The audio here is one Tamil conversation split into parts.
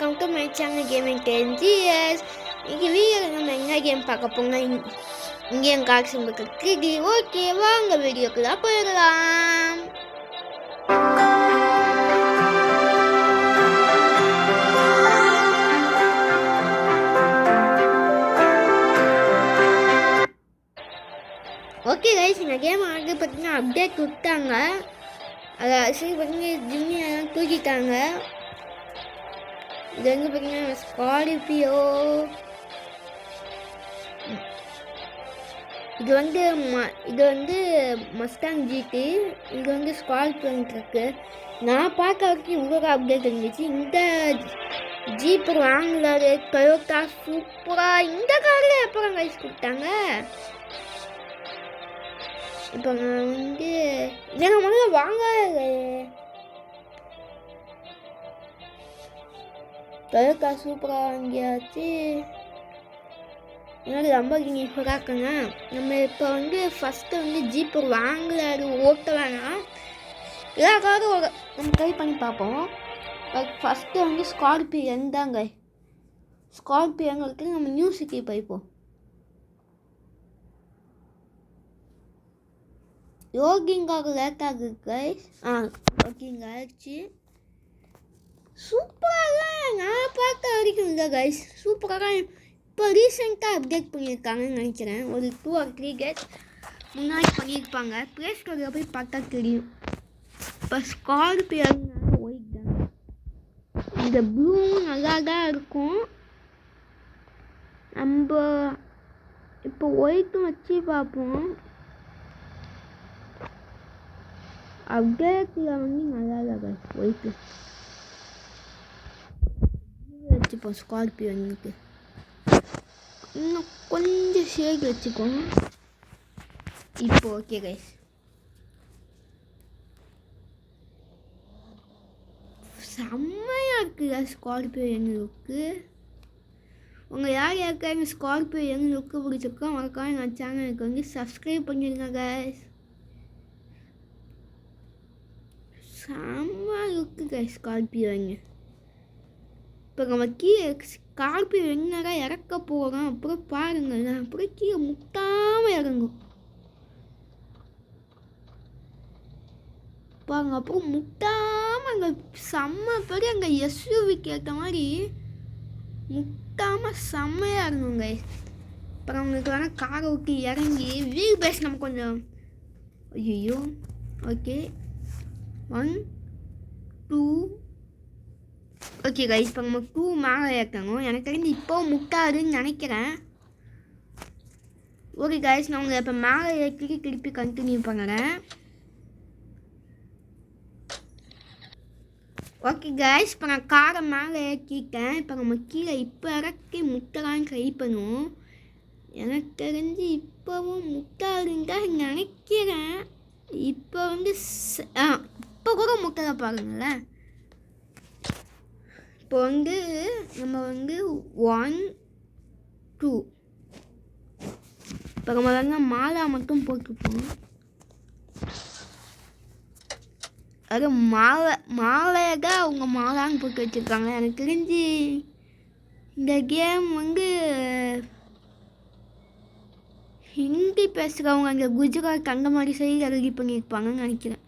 Welcome to my channel gaming 10GS. இன்னைக்கு வீடியோவில் நம்ம என்ன கேம் பார்க்க போங்க, இங்கே என் கார் சிம்பிள் கிட்டி. ஓகே, வாங்க வீடியோக்குள்ள போயிடலாம். ஓகே கைஸ், இந்த கேம் ஆர்டர் பார்த்தீங்கன்னா அப்டேட் விட்டாங்க. அதை சரி பார்த்தீங்கன்னா ஜிம்மியெல்லாம் தூக்கிட்டாங்க. இது வந்து பார்த்தீங்கன்னா ஸ்கார்பியோ, இது வந்து மஸ்டாங் ஜிடி, இது வந்து ஸ்கார்பியோ ட்ரக்கு. நான் பார்க்க வரைக்கும் இவ்வளோ அப்டேட் இருந்துச்சு. இந்த ஜீப் வாங்கலாரு டொயோட்டா சூப்பராக. இந்த காரில் எப்போ கைஸ் கொடுத்தாங்க? இப்போ நான் வந்து இதை முதல்ல வாங்காத டொயோட்டா சூப்பராக வாங்கியாச்சு. என்னோட லம்பர்கினி ஃபுராக்குங்க. நம்ம இப்போ வந்து ஃபஸ்ட்டு வந்து ஜீப் வாங்கலாரு ஓட்ட வேணாம், எல்லா காரும் நம்ம ட்ரை பண்ணி பார்ப்போம். ஃபஸ்ட்டு வந்து ஸ்கார்பியன் தாங்க. ஸ்கார்பியோங்களுக்கு நம்ம நியூ சிட்டி போய்ப்போம். யோகிங்காக லேட் ஆகுது கைஸ். யோகிங் ஆயிடுச்சு. சூப்பராக நான் பார்க்க வரைக்கும் இல்லை கைஸ். சூப்பராக இப்போ ரீசெண்டாக அப்டேட் பண்ணியிருக்காங்கன்னு நினைக்கிறேன். ஒரு 2 or 3 days முன்னாடி பண்ணியிருப்பாங்க. ப்ளே ஸ்டோரில் போய் பார்த்தா தெரியும். இப்போ ஸ்கார்பியோ ஒயிட் தான். இந்த ப்ளூ நல்லா தான் இருக்கும். நம்ம இப்போ ஒயிட்டும் வச்சு பார்ப்போம். அப்டேட்டில் வந்து நல்லா இல்லை ஒயிட்டு வச்சுப்போம். ஸ்கார்பியோனுக்கு இன்னும் கொஞ்சம் ஷேட் வச்சுப்போம். இப்போ ஓகே கைஸ், செம்மையாக இருக்குதா ஸ்கார்பியோ எங்களுக்கு. உங்கள் யார் யாருக்காக ஸ்கார்பியோ எங்களுக்கு பிடிச்சிருக்கோம் மறக்காம எங்கள் சேனலுக்கு வந்து சப்ஸ்கிரைப் பண்ணிடுங்க கைஸ். செம்ம இருக்கு கைஸ் ஸ்கார்பியோங்க. இப்போ நம்ம கீழே ஸ்கார்பியோ என்னடா இறக்க போகிறோம், அப்புறம் பாருங்கள், அப்புறம் கீழே முட்டாமல் இறங்கும் பாருங்க. அப்புறம் முட்டாமல் அங்கே செம்ம பெரிய அங்கே எஸ்யூவிக்கு ஏற்ற மாதிரி முட்டாமல் செம்மையாக இருந்தோங்க. அப்புறம் அவங்களுக்கு வேணால் காரை விட்டு இறங்கி வீல் பேஸ் நம்ம கொஞ்சம் ஐயோ. ஓகே 1 2 ஓகே கைஸ், இப்போ நம்ம 2 மேலே ஏற்றணும். எனக்கு தெரிஞ்சு இப்போ முட்டாதுன்னு நினைக்கிறேன். ஓகே கைஸ், நான் உங்களை இப்போ மேலே ஏற்றி திருப்பி கண்டினியூ பண்ணுறேன். ஓகே கைஸ், இப்போ நான் காரை மேலே ஏற்றிட்டேன். இப்போ நம்ம கீழே இப்போ இறக்கி முட்டலான்னு ட்ரை பண்ணுவோம். எனக்கு தெரிஞ்சு இப்போவும் முட்டாதுன்னு தான் நினைக்கிறேன். இப்போ வந்து இப்போ கூட முட்டை பாருங்களேன். இப்போ வந்து நம்ம வந்து 1 2 இப்போ நம்ம வந்து மாலா மட்டும் போட்டுப்போம். அது மாலையை தான் அவங்க மாலான்னு போட்டு வச்சுருக்காங்க. எனக்கு தெரிஞ்சு இந்த கேம் வந்து ஹிந்தி பேசுகிறவங்க அந்த குஜராத் அந்த மாதிரி சைடில் ரெடி பண்ணியிருப்பாங்கன்னு நினைக்கிறேன்.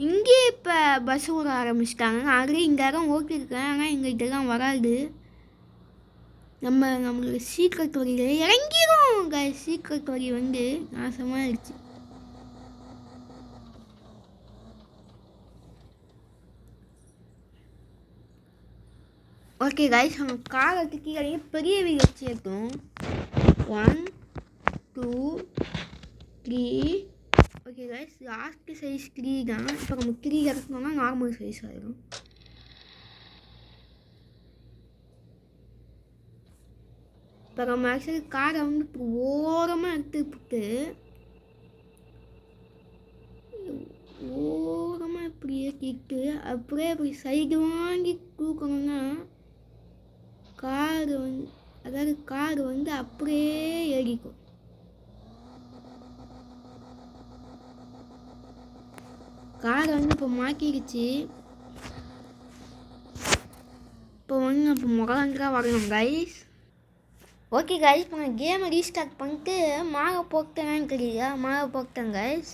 இங்கே இப்போ பஸ் ஓட ஆரம்பிச்சிட்டாங்க. ஆல்ரெடி இந்த இடம் ஓட்டிருக்கேன், ஆனால் இங்கே இதெல்லாம் வராது. நம்மளுக்கு சீக்கிரட் வரியில் இறங்கிடும் கைஸ். சீக்கிரட் வரி வந்து நாசமாக ஆயிடுச்சு. ஓகே கைஸ், நம்ம காரை கீழே பெரிய வீடு வச்சு ஏற்றணும். 1 2 3 ஓகே கைஸ், லாஸ்ட் சைஸ் 3 தான். இப்போ நம்ம 3 இறக்கணும்னா நார்மல் சைஸ் ஆகிடும். இப்போ நம்ம ஆக்சுவலி காரை வந்து இப்போ ஓரமாக எடுத்துக்கிட்டு ஓரமாக இப்படி ஏற்றிட்டு அப்படியே இப்படி சைடு வாங்கி தூக்கணும்னா கார் வந்து அப்படியே ஏறிக்கும். காரை வந்து இப்போ மாட்டிடுச்சு. பாருங்க இப்போ முகலாந்துலாம் வரணும் கைஸ். ஓகே கைஸ், இப்போ நான் கேமை ரீஸ்டார்ட் பண்ணிட்டு மாலை போட்டேன்னு தெரியல, மாலை போட்டேன் கைஸ்.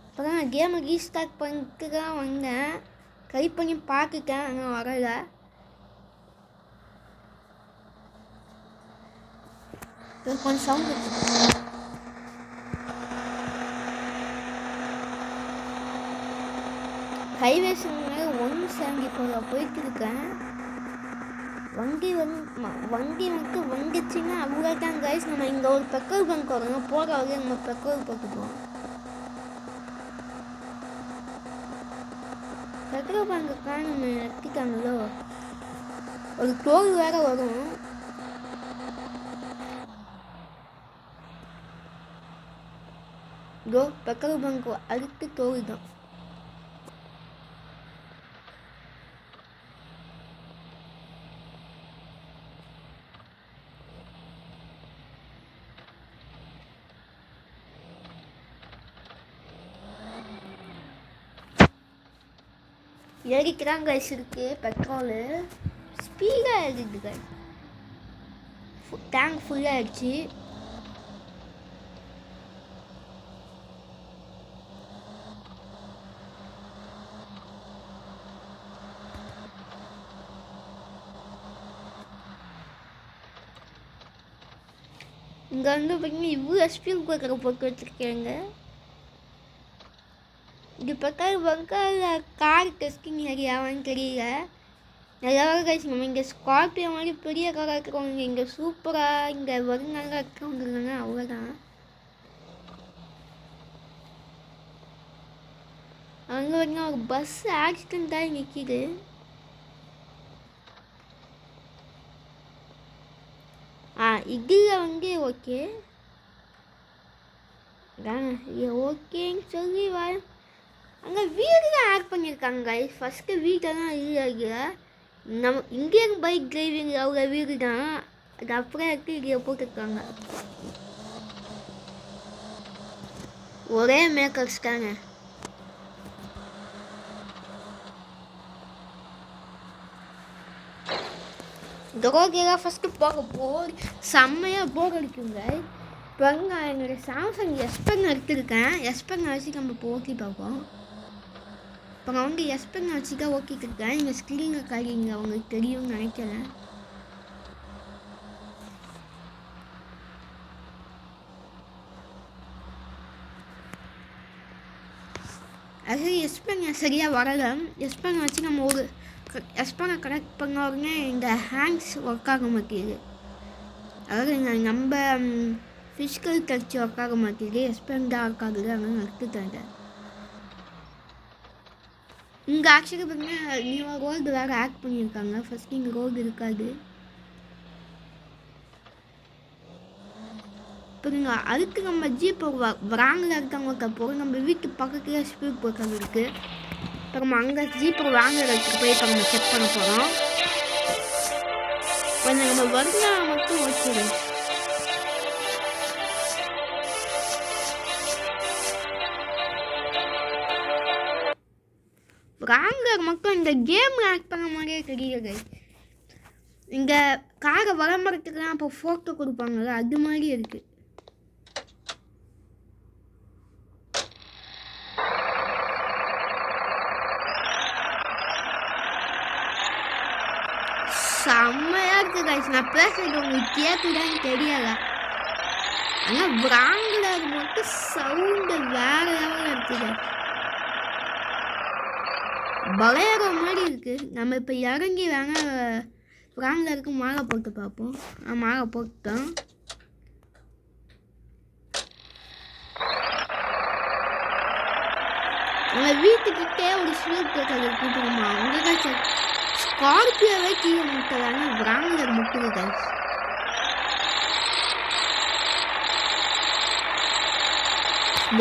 இப்போ தான் நான் கேமை ரீஸ்டார்ட் பண்ணிட்டு தான் வந்தேன், ட்ரை பண்ணி பார்த்துட்டேன், ஆனால் வரலை. கொஞ்சம் சவுண்ட் வச்சு ஹைவேஸ் 174 போயிட்டு இருக்கேன். வண்டி மட்டும் வந்துச்சுன்னா அவ்வளோ தான் கைஸ். நம்ம இங்கே ஒரு பெட்ரோல் பங்க் வரணும், போகிற வரையும் நம்ம பெட்ரோல் போட்டுப்போம். பெட்ரோல் பங்குக்காக நம்ம எடுத்துட்டாங்களோ, ஒரு டோல் வேறு வரும். இதோ பெட்ரோல் பங்க் அடுத்து டோல் தான். ஏறிக்கிறாங்க கைஸ், இருக்கு பெட்ரோலு ஸ்பீடாக ஏறிடுது கைஸ். டேங்க் ஃபுல்லாகிடுச்சு. இங்கே வந்து பார்த்தீங்கன்னா இவ்வளோ ஸ்பீட் பிரேக்கரை போட்டு வச்சுருக்கேங்க. இது பெட்ரோல் பங்கா இல்லை கார் டெஸ்டிங் ஏரியாவான்னு தெரியல. நல்லா கைஸ், நம்ம இங்கே ஸ்கார்பியோ மாதிரி பெரிய காராக இருக்கிறவங்க இங்கே சூப்பராக இங்கே வருங்காக இருக்கிறவங்க இருக்காங்க, அவ்வளோதான். அங்கே பார்த்தீங்கன்னா ஒரு பஸ் ஆக்சிடெண்ட்டாக நிற்கிது. இதில் வந்து ஓகே ஓகேன்னு சொல்லி அங்கே வீடு தான் ஆட் பண்ணியிருக்காங்க கைஸ். ஃபஸ்ட்டு வீட்டெல்லாம் இல்லை, நம்ம இந்தியன் பைக் டிரைவிங் அவ்வளோ வீடு தான், அது அப்புறம் எடுத்து இங்கே போட்டுருக்காங்க. ஒரே மேக்கர்ஸ் தாங்க. இந்த ரோக்கெல்லாம் ஃபஸ்ட்டு செம்மையாக போர் அடிக்குங்க. இப்போ நான் என்னோடய சாம்சங் எஸ்பென் எடுத்துருக்கேன், எஸ்பென் வச்சு நம்ம இப்போ ஓட்டி பார்ப்போம். இப்போ நான் வந்து எஸ்பென் வச்சு தான் ஓட்டிகிட்டு இருக்கேன். இங்கே ஸ்க்ரீனில் காரிங்க அவங்களுக்கு தெரியும்னு நினைக்கிறேன். அது எஸ்பென் சரியாக வரலை. எஸ்பென் வச்சு நம்ம ஒரு எஸ்பெனை கனெக்ட் பண்ண உடனே இந்த ஹேண்ட்ஸ் ஒர்க் ஆக மாட்டேங்குது. அதாவது நம்ம ஃபிசிக்கல் டச் ஒர்க் ஆக மாட்டேங்குது, எஸ்பென் தான் ஒர்க் ஆகுது. அதனால எடுத்துட்டாங்க. இங்கே ஆக்சுவலி பார்த்தீங்கன்னா நியூவாக ரோடு வேறு ஆட் பண்ணியிருக்காங்க. ஃபஸ்ட்டு இங்கே ரோடு இருக்காது. இப்போ நீங்கள் அதுக்கு நம்ம ஜீப்பை வராங்கில் இருக்கவங்களுக்கு அப்புறம் நம்ம வீட்டு பக்கத்துலேயே ஸ்பீட் பிரேக்கர் இருக்குது. இப்போ நம்ம அங்கே ஜீப்பை வாங்க எடுத்துகிட்டு போய் இப்போ நம்ம செக் பண்ண போகிறோம். கொஞ்சம் நம்ம வருந்தா மட்டும் ஓகே. ராங்கர் மட்டும் இந்த கேம் ஆக்ட் பண்ண மாதிரியே தெரியல. இந்த காரை விளம்பரத்துக்குலாம் அப்போ ஃபோட்டோ கொடுப்பாங்கல்ல, அது மாதிரி இருக்குது. செம்மையாக இருக்குது கைஸ். நான் பேசுறது உங்களுக்கு கேட்குதான்னு தெரியல, ஆனால் பிராங்கில் மட்டும் சவுண்டு வேறு லெவலில் இருக்குது. பலையற மாதிரி இருக்குது. நம்ம இப்போ இறங்கி வேணால் பிராங்கில் இருக்க மாலை போட்டு பார்ப்போம். மாலை போட்டோம். நம்ம வீட்டுக்கிட்டே ஒரு ஸ்வீட் பிரேக்கர் இருக்குமா, அங்கே தான் ஸ்கார்பியோவே கீழே முட்டலாங்க, பிராங்கில் முட்டுது கைஸ்.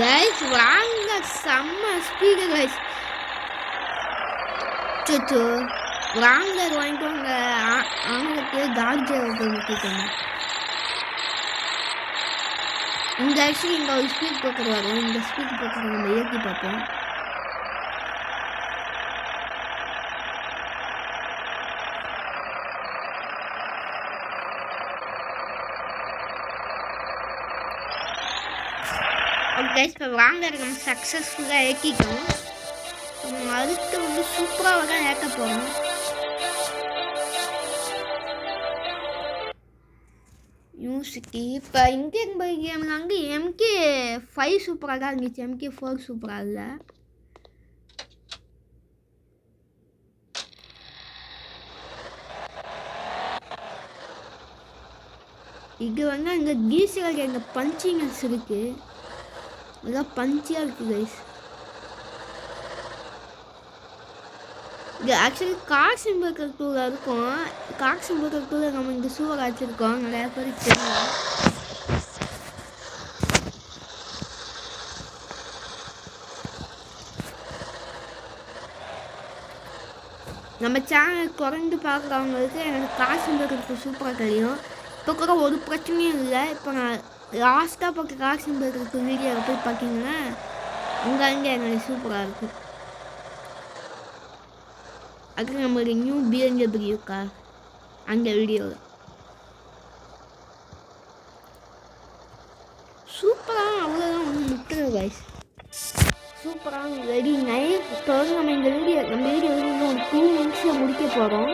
கைஸ் பிராங்கில் செம்ம ஸ்பீடு கைஸ். சோ பிராங்கில் வாங்கிட்டு வாங்க, ஆங்கிலத்தையே கார்ஜியாவை போய் முட்டிட்டாங்க. இந்த ஆக்சுவலி இங்கே ஒரு ஸ்பீட் பிரேக்கர் வரும். இந்த ஸ்பீட் பிரேக்கர் நம்ம ஏற்றி பார்ப்போம். ஓகே இப்போ வாங்க நம்ம சக்ஸஸ்ஃபுல்லாக ஏற்றிட்டோம். அடுத்து வந்து சூப்பராக தான் ஏற்ற போகிறோம். யூசிட்டி இப்போ இந்தியன் பைக் கேமில் வந்து MK5 சூப்பராக தான் இருந்துச்சு, MK4 சூப்பராக இல்லை. இது வந்து அங்கே டீசல் எங்க பஞ்சிங்ஸ் இருக்கு, அதான் பஞ்சியாக இருக்குது கைஸ். இது ஆக்சுவலி கார் சிம்பிள் கட்டூரில் இருக்கும். கார் சிம்பிள் கட்டூரில் நம்ம இந்த சூப்பர் வச்சுருக்கோம், நிறையா பேருக்கு தெரியும். நம்ம சேனல் குறைந்து பார்க்குறவங்களுக்கு எனக்கு கார் சிம்பிள் கட்டு சூப்பராக தெரியும். இப்போ கூட ஒரு பிரச்சனையும் இல்லை. இப்போ நான் லாஸ்ட்டாக பார்க்க கார் சிம்பிள் கட்டு வீடியோவை போய் பார்த்தீங்கன்னா அங்கே எங்களுக்கு சூப்பராக இருக்குது. அது நம்மளுடைய நியூ BMW கார் அந்த வீடியோவில் சூப்பராக அவ்வளோதான் ஒன்று முட்டுறது கைஸ். சூப்பராக ரெடி நைட். இப்போ வந்து நம்ம வீடியோ வந்து ஒரு 2 மினிட்ஸில் முடிக்க போகிறோம்.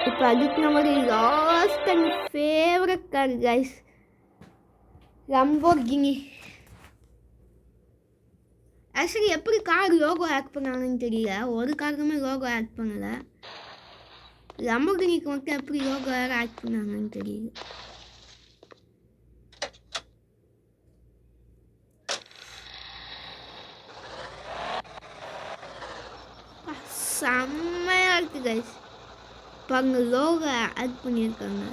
இப்போ அதுக்கு நம்மளுடைய last and favourite car guys, Lamborghini. Actually எப்படி கார் லோகோ ஆட் பண்ணாங்கன்னு தெரியல, ஒரு காருக்குமே லோகோ ஆட் பண்ணலை. லம்போர்கினிக்கு மட்டும் எப்படி லோகோ ஆட் பண்ணாங்கன்னு தெரியல. செம்மையாக இருக்குது கைஸ். இப்போ அங்கே லோகோ ஆட் பண்ணியிருக்காங்க.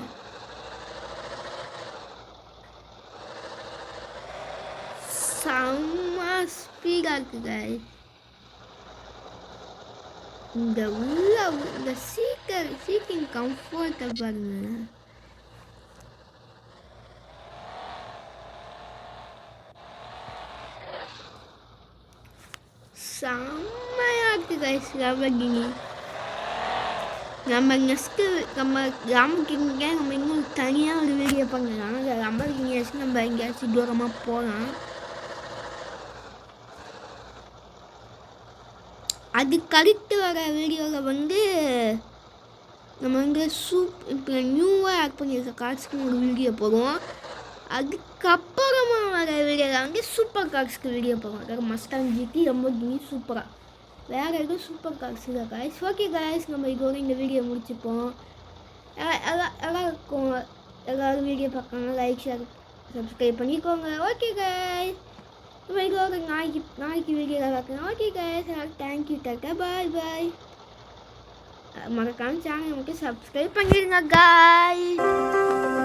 செம்ம ஸ்பீடாக இருக்குது கைஸ். இந்த சீட்டிங் கம்ஃபர்ட்டை பாருங்க. செம்மையாக இருக்குது கைஸ் லம்போர்கினி. நம்ம நெக்ஸ்ட்டு நம்ம லம்போர்கினிக்கே நம்ம இன்னும் தனியாக ஒரு வீடியோ பண்ணலாம். லம்போர்கினி வச்சு நம்ம எங்கேயாச்சும் தூரமாக போகலாம். அதுக்கு அடுத்து வர வீடியோவில் வந்து நம்ம வந்து இப்போ நியூவாக ஆட் பண்ணியிருக்க கார்ட்ஸ்க்கு ஒரு வீடியோ போடுவோம். அதுக்கப்புறமா வர வீடியோவில் வந்து சூப்பர் கார்ட்ஸ்க்கு வீடியோ போடுவோம். அதாவது மஸ்டாங் GT லம்போர்கினி சூப்பராக வேறு எதுவும் சூப்பர் கார்ஸ் இல்லை காய்ஸ். ஓகே காய்ஸ், நம்ம இதோட இந்த வீடியோ முடிச்சுப்போம். எல்லாம் இருக்கும், எல்லோரும் வீடியோ பார்க்காங்க, லைக் ஷேர் சப்ஸ்கிரைப் பண்ணிக்கோங்க. ஓகே காய்ஸ், நம்ம இதோட நாளைக்கு வீடியோவில் பார்க்கலாம். ஓகே காய்ஸ், தேங்க்யூ, டாட்டா, பாய் பாய். மறக்காம சேனல் மட்டும் சப்ஸ்கிரைப் பண்ணிடுங்க காய்ஸ்.